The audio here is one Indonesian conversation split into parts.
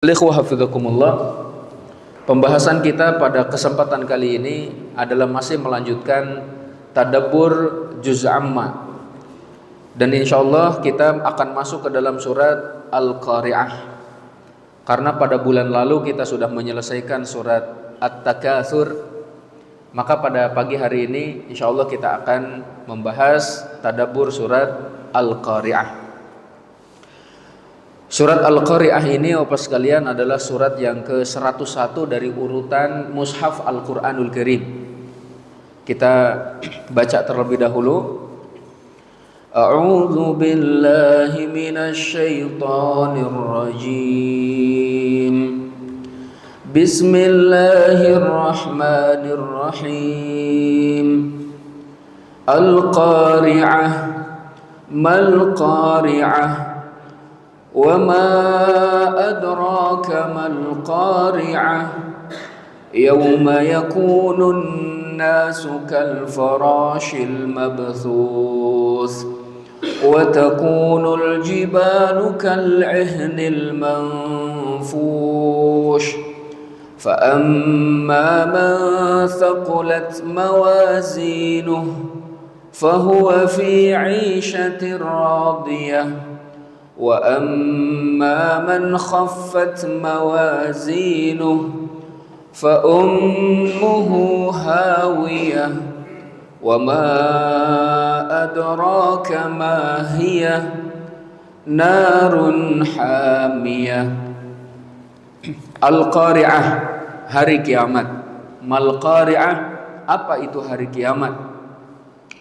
Ikhwah hafizakumullah. Pembahasan kita pada kesempatan kali ini adalah masih melanjutkan tadabbur juz amma. Dan insyaallah kita akan masuk ke dalam surat Al-Qari'ah. Karena pada bulan lalu kita sudah menyelesaikan surat At-Takatsur, maka pada pagi hari ini insyaallah kita akan membahas tadabbur surat Al-Qari'ah. Surat Al-Qari'ah ini Bapak sekalian adalah surat yang ke-101 dari urutan Mushaf Al-Quranul Karim. Kita baca terlebih dahulu. A'udzu billahi minasy syaithanir rajim. Bismillahirrahmanirrahim. Al-Qari'ah mal Qari'ah. وما أدراك ما القارعة يوم يكون الناس كالفراش المبثوث وتكون الجبال كالعهن المنفوش فأما من ثقلت موازينه فهو في عيشة راضية وأما من خفت موازينه فأمه هاوية وما أدراك ما هي نار حامية. Al-Qari'ah, hari kiamat. Mal Qari'ah, apa itu hari kiamat?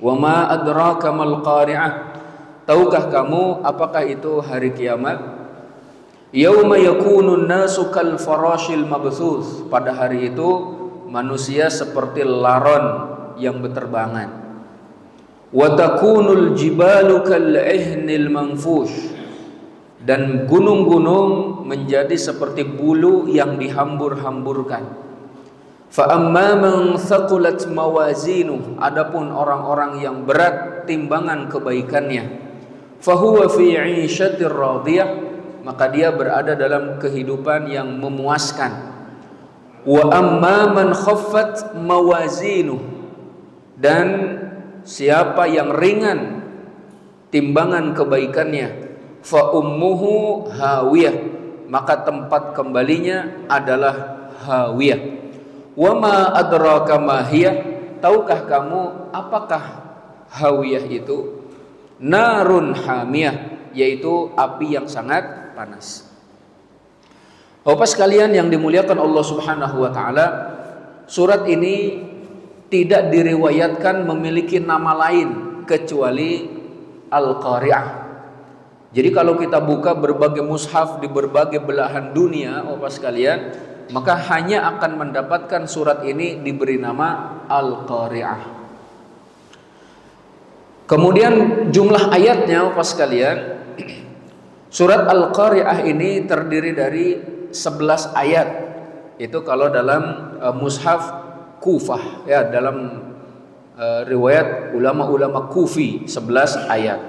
Wa ma adraka mal Qari'ah, tahukah kamu apakah itu hari kiamat? Yauma yakunun nasu kal farashil mabthus, pada hari itu manusia seperti laron yang berterbangan. Wa takunul jibalu kal ihnil manfush, dan gunung-gunung menjadi seperti bulu yang dihambur-hamburkan. Fa amma man thaqulat mawazinuh, adapun orang-orang yang berat timbangan kebaikannya, fahuwa fi 'ishatir radiyah, maka dia berada dalam kehidupan yang memuaskan. Wa amma man khaffat mawazinuh, dan siapa yang ringan timbangan kebaikannya, fa ummuhu hawiyah, maka tempat kembalinya adalah hawiyah. Wa ma adraka ma hiya, tahukah kamu apakah hawiyah itu? Narun hamiyah, yaitu api yang sangat panas. Bapak sekalian yang dimuliakan Allah Subhanahu wa taala, surat ini tidak diriwayatkan memiliki nama lain kecuali Al-Qari'ah. Jadi kalau kita buka berbagai mushaf di berbagai belahan dunia, Bapak sekalian, maka hanya akan mendapatkan surat ini diberi nama Al-Qari'ah. Kemudian jumlah ayatnya Bapak sekalian, surat Al-Qari'ah ini terdiri dari 11 ayat. Itu kalau dalam mushaf Kufah, ya, dalam riwayat ulama-ulama Kufi 11 ayat.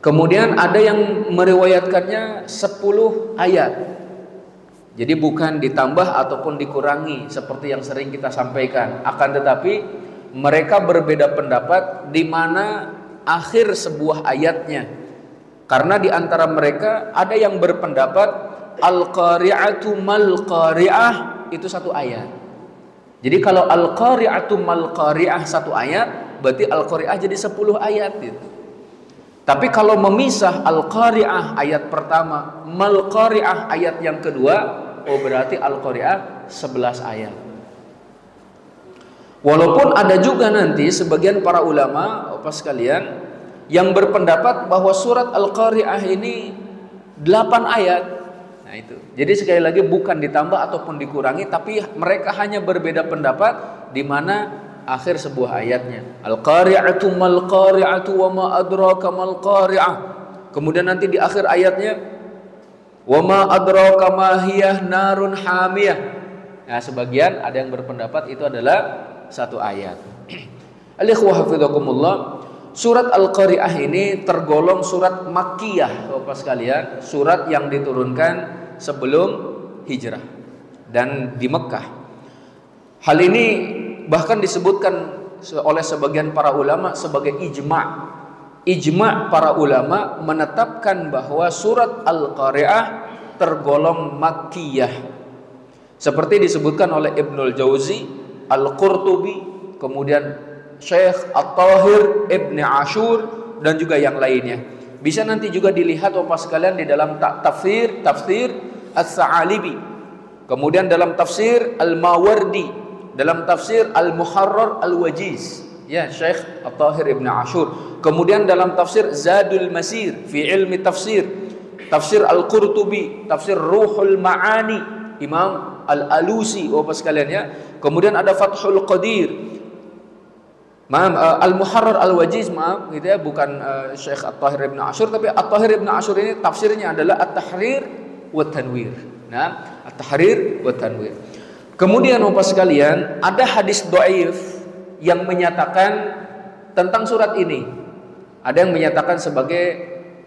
Kemudian ada yang meriwayatkannya 10 ayat. Jadi bukan ditambah ataupun dikurangi seperti yang sering kita sampaikan. Akan tetapi mereka berbeda pendapat di mana akhir sebuah ayatnya. Karena di antara mereka ada yang berpendapat Al-Qari'atu mal Qari'ah itu satu ayat. Jadi kalau Al-Qari'atu mal Qari'ah satu ayat, berarti Al-Qari'ah jadi 10 ayat gitu. Tapi kalau memisah Al-Qari'ah ayat pertama, mal Qari'ah ayat yang kedua, oh berarti Al-Qari'ah 11 ayat. Walaupun ada juga nanti sebagian para ulama, Bapak sekalian, yang berpendapat bahwa surat Al-Qari'ah ini 8 ayat. Nah itu. Jadi sekali lagi bukan ditambah ataupun dikurangi, tapi mereka hanya berbeda pendapat di mana akhir sebuah ayatnya. Al-Qari'atu mal Qari'atu wa ma adraka mal Qari'ah. Kemudian nanti di akhir ayatnya wa ma adraka ma hiyah narun hamiyah. Nah, sebagian ada yang berpendapat itu adalah satu ayat. Al-ikhwah hafizakumullah, Surat Al-Qari'ah ini tergolong surat Makkiyah, Bapak sekalian, surat yang diturunkan sebelum hijrah dan di Mekkah. Hal ini bahkan disebutkan oleh sebagian para ulama sebagai ijma'. Ijma' para ulama menetapkan bahwa surat Al-Qari'ah tergolong Makkiyah. Seperti disebutkan oleh Ibnul Jauzi, Al-Qurtubi, kemudian Syekh At-Tahir, Ibn Ashur, dan juga yang lainnya. Bisa nanti juga dilihat Bapak sekalian di dalam tafsir As-Sa'alibi, kemudian dalam tafsir Al-Mawardi, dalam tafsir Al-Muharrar Al-Wajiz, ya, Syekh At-Tahir Ibn Ashur. Kemudian dalam tafsir Zadul Masir fi ilmi tafsir, tafsir Al-Qurtubi, tafsir Ruhul Ma'ani, Imam Al-Alusi, Bapak sekalian ya. Kemudian ada Fathul Qadir, Al-Muharrar Al-Wajiz, gitu ya, bukan Syekh At-Tahir Ibn Ashur, tapi At-Tahir Ibn Ashur ini tafsirnya adalah At-Tahrir wa Tanwir. Nah, At-Tahrir wa Tanwir. Kemudian Bapak sekalian, ada hadis dhaif yang menyatakan tentang surat ini. Ada yang menyatakan sebagai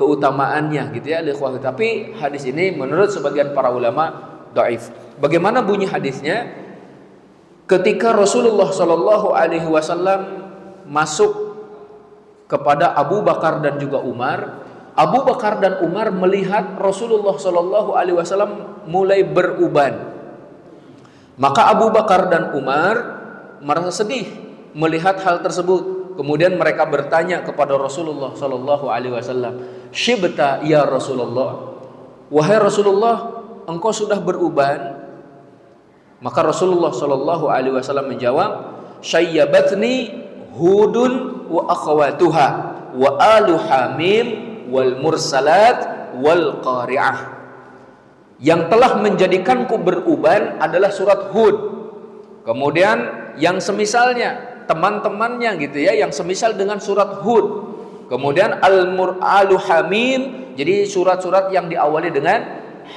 keutamaannya, gitu ya, tapi hadis ini menurut sebagian para ulama dhaif. Bagaimana bunyi hadisnya? Ketika Rasulullah Shallallahu Alaihi Wasallam masuk kepada Abu Bakar dan juga Umar, Abu Bakar dan Umar melihat Rasulullah Shallallahu Alaihi Wasallam mulai beruban. Maka Abu Bakar dan Umar merasa sedih melihat hal tersebut. Kemudian mereka bertanya kepada Rasulullah Shallallahu Alaihi Wasallam, "Syibta ya Rasulullah, wahai Rasulullah, engkau sudah beruban?" Maka Rasulullah Shallallahu Alaihi Wasallam menjawab, "Syayyabatni Hudun wa akhawatuha wa alu Hamim wal mursalat wal qari'ah." Yang telah menjadikanku beruban adalah surat Hud. Kemudian yang semisalnya, teman-temannya gitu ya, yang semisal dengan surat Hud. Kemudian Al-Alu Hamim, jadi surat-surat yang diawali dengan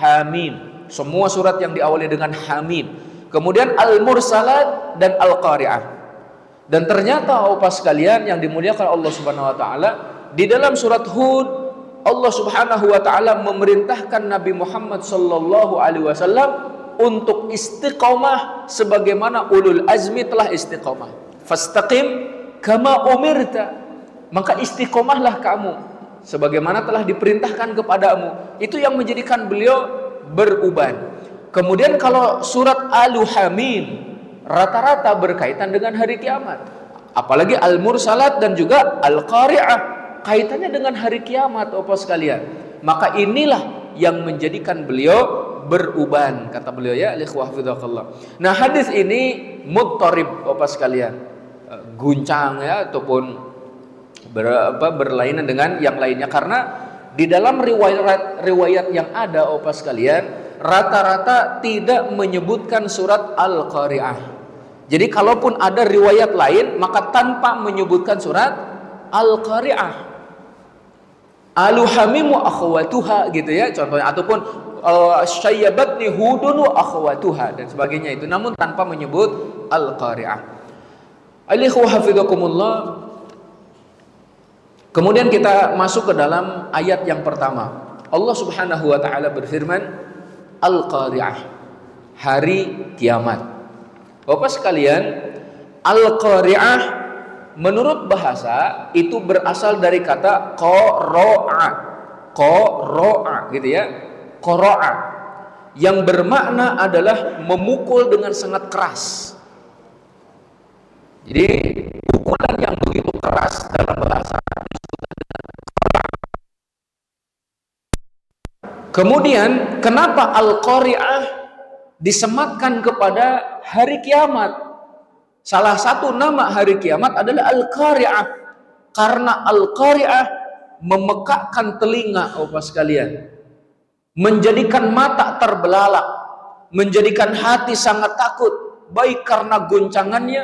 Hamim. Semua surat yang diawali dengan Hamim. Kemudian Al-Mursalat dan Al-Qari'ah. Dan ternyata Bapak sekalian yang dimuliakan Allah Subhanahu wa taala, di dalam surat Hud Allah Subhanahu wa taala memerintahkan Nabi Muhammad sallallahu alaihi wasallam untuk istiqomah sebagaimana ulul azmi telah istiqomah. Fastaqim kama umirta, maka istiqomahlah kamu sebagaimana telah diperintahkan kepadamu. Itu yang menjadikan beliau beruban. Kemudian kalau surat Al-Hamim rata-rata berkaitan dengan hari kiamat, apalagi Al-Mursalat dan juga Al-Qari'ah kaitannya dengan hari kiamat Bapak sekalian. Maka inilah yang menjadikan beliau beruban, kata beliau ya, ikhwah fillah. Nah, hadis ini mudtarib Bapak sekalian, guncang ya, ataupun berlainan dengan yang lainnya, karena di dalam riwayat yang ada Bapak sekalian rata-rata tidak menyebutkan surat Al-Qari'ah. Jadi kalaupun ada riwayat lain maka tanpa menyebutkan surat Al-Qari'ah. Al-Hamim wa akhawatuha gitu ya contohnya, ataupun Syayyabatni Hudun wa akhawatuha dan sebagainya itu, namun tanpa menyebut Al-Qari'ah. Alihu hafizakumullah. Kemudian kita masuk ke dalam ayat yang pertama. Allah Subhanahu wa taala berfirman, Al-Qari'ah, hari kiamat. Bapak sekalian, Al-Qari'ah menurut bahasa itu berasal dari kata qara'a. Qara'a gitu ya. Qara'a yang bermakna adalah memukul dengan sangat keras. Jadi pukulan yang begitu keras dalam bahasa disebut dengan qara'a. Kemudian kenapa Al-Qari'ah disematkan kepada hari kiamat? Salah satu nama hari kiamat adalah Al-Qari'ah, karena Al-Qari'ah memekakkan telinga Bapak sekalian, menjadikan mata terbelalak, menjadikan hati sangat takut, baik karena goncangannya,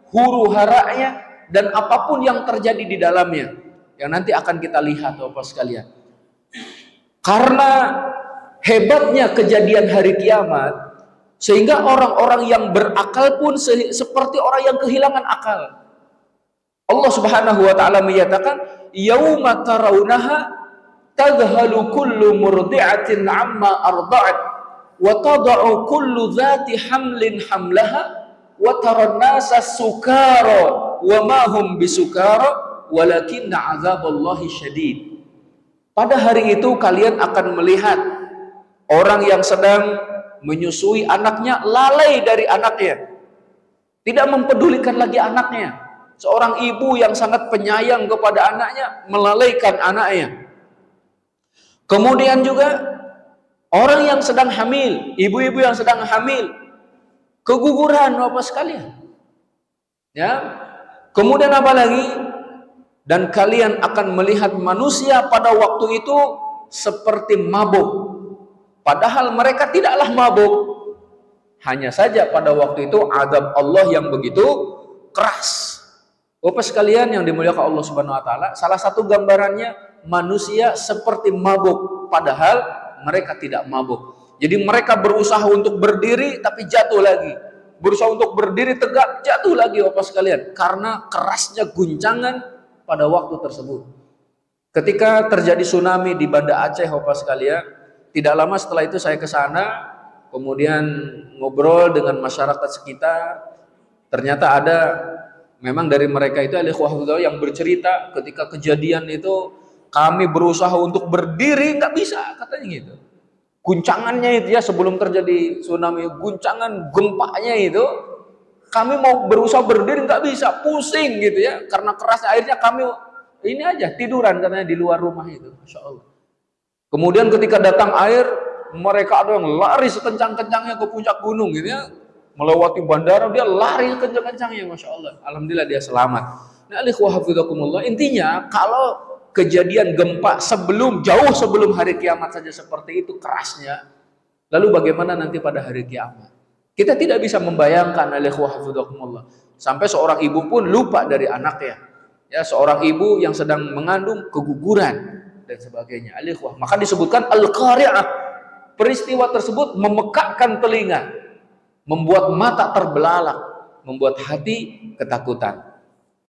huru-haranya, dan apapun yang terjadi di dalamnya, yang nanti akan kita lihat Bapak sekalian. Karena hebatnya kejadian hari kiamat, sehingga orang-orang yang berakal pun seperti orang yang kehilangan akal. Allah Subhanahu wa taala menyatakan, "Yauma tarawunaha tadhhalu kullu murdi'atin 'amma arda'at wa tad'u kullu dzati hamlin hamlaha wa taran nasa sukara wa ma hum bisukara walakinna 'adzaballahi syadid. Pada hari itu kalian akan melihat orang yang sedang menyusui anaknya lalai dari anaknya, tidak mempedulikan lagi anaknya. Seorang ibu yang sangat penyayang kepada anaknya melalaikan anaknya. Kemudian juga orang yang sedang hamil, ibu-ibu yang sedang hamil, keguguran Bapak sekalian. Ya. Kemudian apa lagi? Dan kalian akan melihat manusia pada waktu itu seperti mabuk. Padahal mereka tidaklah mabuk. Hanya saja pada waktu itu azab Allah yang begitu keras. Bapak sekalian yang dimuliakan Allah Subhanahu wa taala, salah satu gambarannya manusia seperti mabuk padahal mereka tidak mabuk. Jadi mereka berusaha untuk berdiri tapi jatuh lagi. Berusaha untuk berdiri tegak, jatuh lagi Bapak sekalian karena kerasnya guncangan pada waktu tersebut. Ketika terjadi tsunami di Banda Aceh Bapak sekalian, tidak lama setelah itu saya ke sana, kemudian ngobrol dengan masyarakat sekitar. Ternyata ada memang dari mereka itu yang bercerita ketika kejadian itu kami berusaha untuk berdiri nggak bisa, katanya gitu. Guncangannya itu ya sebelum terjadi tsunami, guncangan gempanya itu kami mau berusaha berdiri nggak bisa, pusing gitu ya karena kerasnya. Akhirnya kami ini aja tiduran katanya di luar rumah itu, Masya Allah. Kemudian ketika datang air, mereka ada yang lari sekencang-kencangnya ke puncak gunung gitu ya. Melewati bandara, dia lari kencang-kencangnya, Masya Allah. Alhamdulillah dia selamat. Nah, intinya kalau kejadian gempa jauh sebelum hari kiamat saja seperti itu kerasnya, lalu bagaimana nanti pada hari kiamat? Kita tidak bisa membayangkan, sampai seorang ibu pun lupa dari anaknya. Ya, seorang ibu yang sedang mengandung keguguran dan sebagainya. Maka disebutkan al-qari'ah. Peristiwa tersebut memekakkan telinga, membuat mata terbelalak, membuat hati ketakutan.